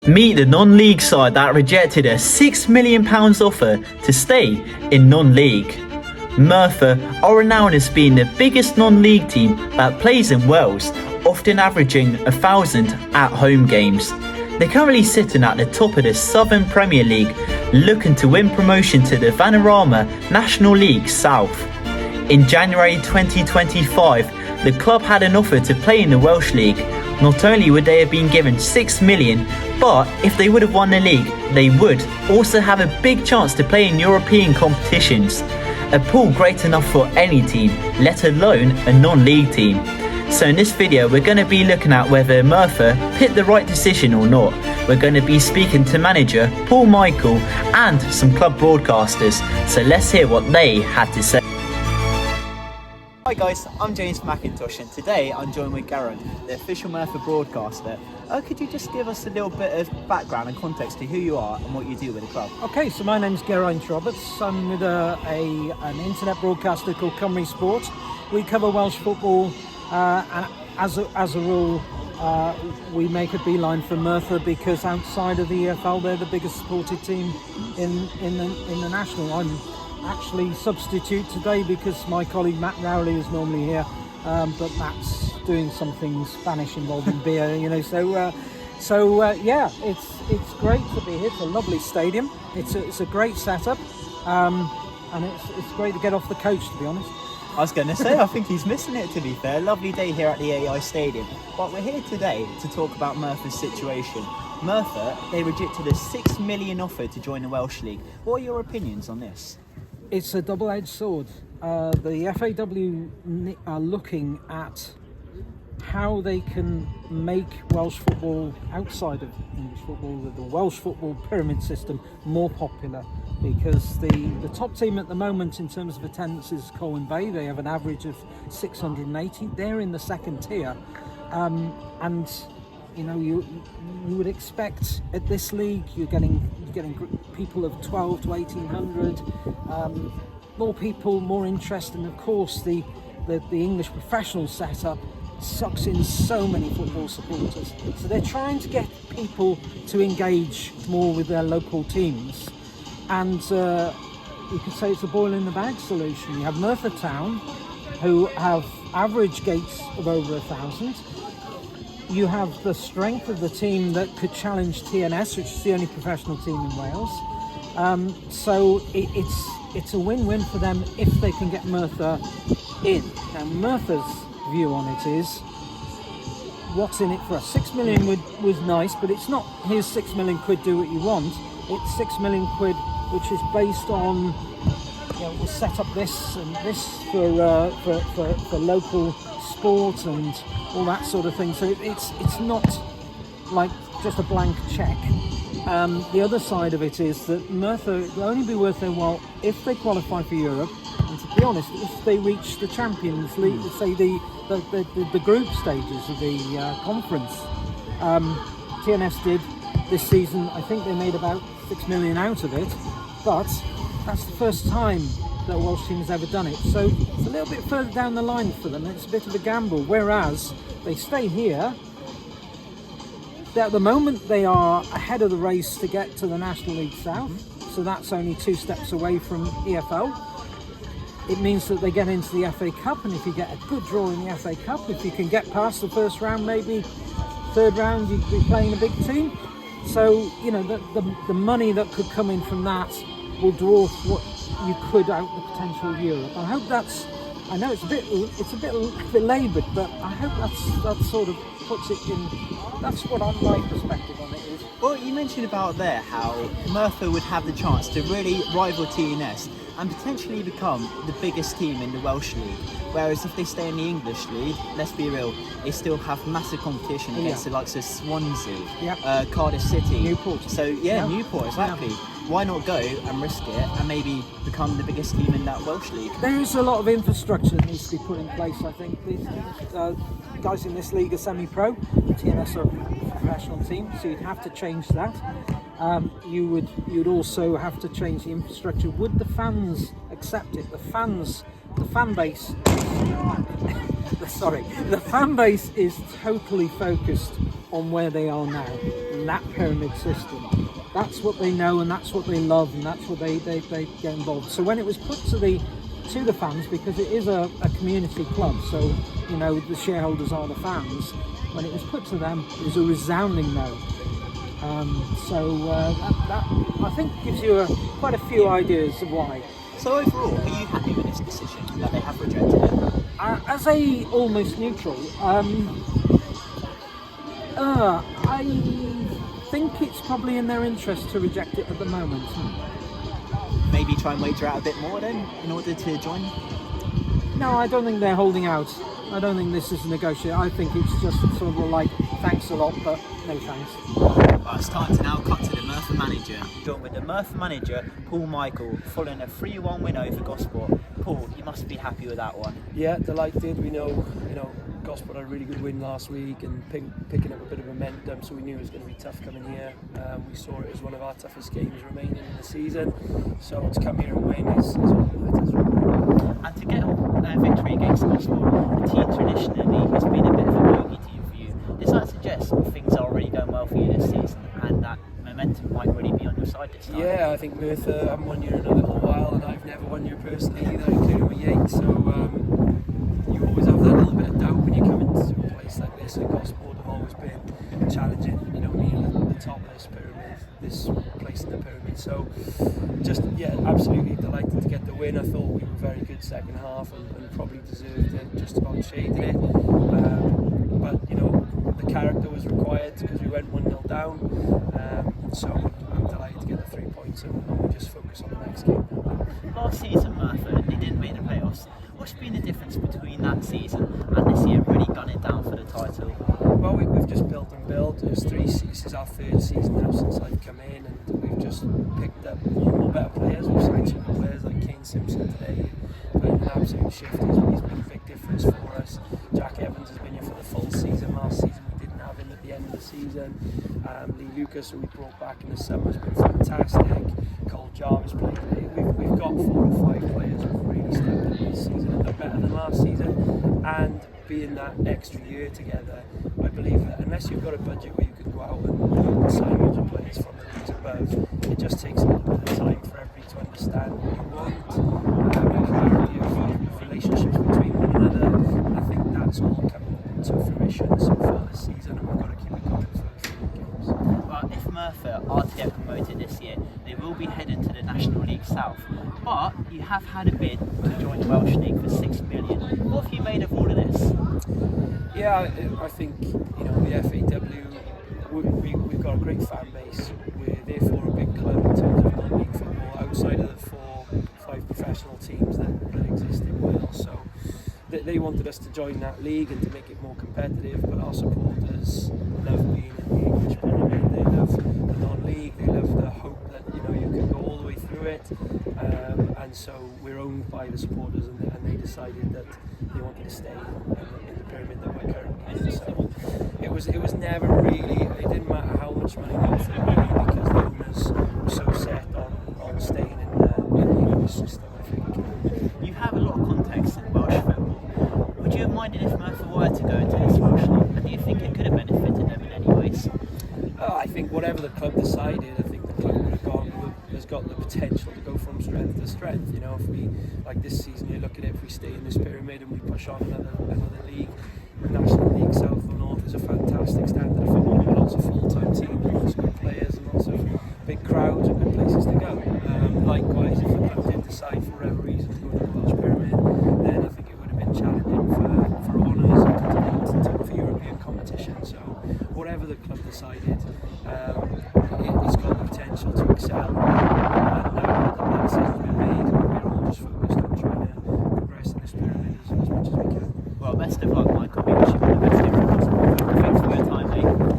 Meet the non-league side that rejected a £6 million offer to stay in non-league. Merthyr are renowned as being the biggest non-league team that plays in Wales, often averaging 1,000 at-home games. They're currently sitting at the top of the Southern Premier League, looking to win promotion to the Vanarama National League South. In January 2025, the club had an offer to play in the Welsh League. Not only would they have been given £6 million, but if they would have won the league, they would also have a big chance to play in European competitions. A pool great enough for any team, let alone a non-league team. So in this video, we're going to be looking at whether Merthyr picked the right decision or not. We're going to be speaking to manager Paul Michael and some club broadcasters. So let's hear what they had to say. Hi guys, I'm James from McIntosh, and today I'm joined with Garen, the official Merthyr broadcaster. Could you just give us a little bit of background and context to who you are and what you do with the club? Okay, so my name's Geraint Roberts. I'm with an internet broadcaster called Cymru Sport. We cover Welsh football, and as a rule, we make a beeline for Merthyr because outside of the EFL, they're the biggest supported team in the national. I'm actually substitute today because my colleague Matt Rowley is normally here, but Matt's doing something Spanish involving beer, you know. So yeah, it's great to be here. It's a lovely stadium. It's a great setup, and it's great to get off the coach, to be honest. I was going to say, I think he's missing it, to be fair. Lovely day here at the AI Stadium. But we're here today to talk about Merthyr's situation. Merthyr, they rejected a £6 million offer to join the Welsh League. What are your opinions on this? It's a double-edged sword. The FAW are looking at how they can make Welsh football outside of English football, the Welsh football pyramid system, more popular, because the top team at the moment in terms of attendance is Colwyn Bay. They have an average of 680. They're in the second tier, and you know, you would expect at this league you're getting people of 12 to 1800, more people, more interest, and of course the English professional setup sucks in so many football supporters. So they're trying to get people to engage more with their local teams, and you could say it's a boil in the bag solution. You have Merthyr Town, who have average gates of over 1,000. You have the strength of the team that could challenge TNS, which is the only professional team in Wales. So it's a win-win for them if they can get Merthyr in. Now Merthyr's view on it is, what's in it for us? 6 million was nice, but it's not here's 6 million quid, do what you want. It's 6 million quid, which is based on, you know, we'll set up this and this for local sport and all that sort of thing. So it's not like just a blank check. The other side of it is that Merthyr will only be worth their while if they qualify for Europe, and to be honest, if they reach the Champions League, say the group stages of the conference. TNS did this season. I think they made about 6 million out of it, but that's the first time that a Welsh team has ever done it. So it's a little bit further down the line for them. It's a bit of a gamble. Whereas they stay here, at the moment they are ahead of the race to get to the National League South. So that's only 2 steps away from EFL. It means that they get into the FA Cup, and if you get a good draw in the FA Cup, if you can get past the first round, maybe third round, you'd be playing a big team. So, you know, the money that could come in from that will dwarf what you could out the potential of Europe. I hope that's, I know it's a bit belaboured, but I hope that sort of puts it in. That's what my perspective on it is. Well, you mentioned about there how Merthyr would have the chance to really rival TNS and potentially become the biggest team in the Welsh League. Whereas if they stay in the English League, let's be real, they still have massive competition against the likes of Swansea, Cardiff City, Newport. So Newport, exactly. Why not go and risk it and maybe become the biggest team in that Welsh League? There is a lot of infrastructure that needs to be put in place, I think. These guys in this league are semi-pro. TNS are a professional team, so you'd have to change that. You'd also have to change the infrastructure. Would the fans accept it? The fan base. The fan base is totally focused on where they are now, in that pyramid system. That's what they know, and that's what they love, and that's what they get involved. So when it was put to the fans, because it is a community club, so the shareholders are the fans. When it was put to them, it was a resounding no. That I think gives you quite a few ideas of why. So overall, are you happy with this decision that they have rejected it? As a almost neutral, I think it's probably in their interest to reject it at the moment. Maybe try and wager out a bit more then, in order to join? No, I don't think they're holding out. I don't think this is a negotiation. I think it's just sort of like, thanks a lot, but no thanks. Well, it's time to now cut to the Merthyr manager. Joined with the Merthyr manager, Paul Michael, following a 3-1 win over Gosport. Paul, you must be happy with that one. Yeah, delighted. We know, Gosport had a really good win last week and picking up a bit of momentum, so we knew it was going to be tough coming here. We saw it as one of our toughest games remaining in the season, so to come here and win is what matters. And to get a victory against Gosport, the team traditionally has been a bit of a bogey team for you. Does that suggest things are already going well for you this season, and that momentum might really be on your side this time? Yeah, I think Merthyr haven't won here in a little while, and I've never won here personally either, including with Yates, so you always have that little bit of doubt when you come into a place like this, and Gosport have always been challenging, near the top of this pyramid, this place in the pyramid. So absolutely delighted to get the win. I thought we were very good second half and probably deserved it, just about shaded it. But the character was required because we went 1-0 down. So I'm delighted to get the 3 points and we'll just focus on the next game. Last season, Merthyr, they didn't make the playoffs. What's been the difference between that season and this year, really gunning down for the title? Well, we've just built and built. This is our 3rd season now since I've come in, and we've just picked up more and more better players. We've signed some good players like Kane Simpson today, but an absolute shift. He's been a big difference for us. Jack Evans has been here for the full season. Last season we didn't have him at the end of the season. Lee Lucas, who we brought back in the summer, has been fantastic. Cole Jarvis played today. We've got 4 or 5 players who've really stepped up this season and done better than last season. And being that extra year together, I believe that unless you've got a budget where you can go out and sign loads of players from the leagues above, it just takes a little bit of time for everybody to understand what you want, the clarity of relationships between one another. And I think that's all coming to fruition so far this season, and we've got to keep it going for a few games. Well, if Merthyr are to get promoted this year, they will be heading to the National League South. But you have had a bid to join the Welsh League for $6 million. What have you made of all of this? Yeah, I think the FAW, we've got a great fan base. We're therefore a big club in terms of non-league football outside of the 4-5 professional teams that exist in Wales. So they wanted us to join that league and to make it more competitive, but our supporters love being in the English Pyramid. They love the non-league, they love the hope that you can go all the way through it, and so we're owned by the supporters, and they decided that they wanted to stay in the pyramid that we're currently in. So it was never really, it didn't matter how much money they offered really, because the owners were so set on staying in the English system, I think. You have a lot of context in Welsh football. Would you have minded if Merthyr were to go into this Welsh League? And do you think it could have benefited them in any ways? I think whatever the club decided, I think the club would have has got the potential to go from strength to strength. If we, like this season, you look at it, if we stay in this pyramid and we push on another league, the National League South or North is a fantastic standard of football with lots of full-time teams, lots of good players and lots of big crowds and good places to go. Likewise, if the club did decide for whatever reason to go to the Welsh pyramid, then I think it would have been challenging for honours and for European competition. So whatever the club decided, it's got the potential to excel. And now that decision's been made, we're all just focused on trying to progress in this pyramid as much as we can. Well, best of luck.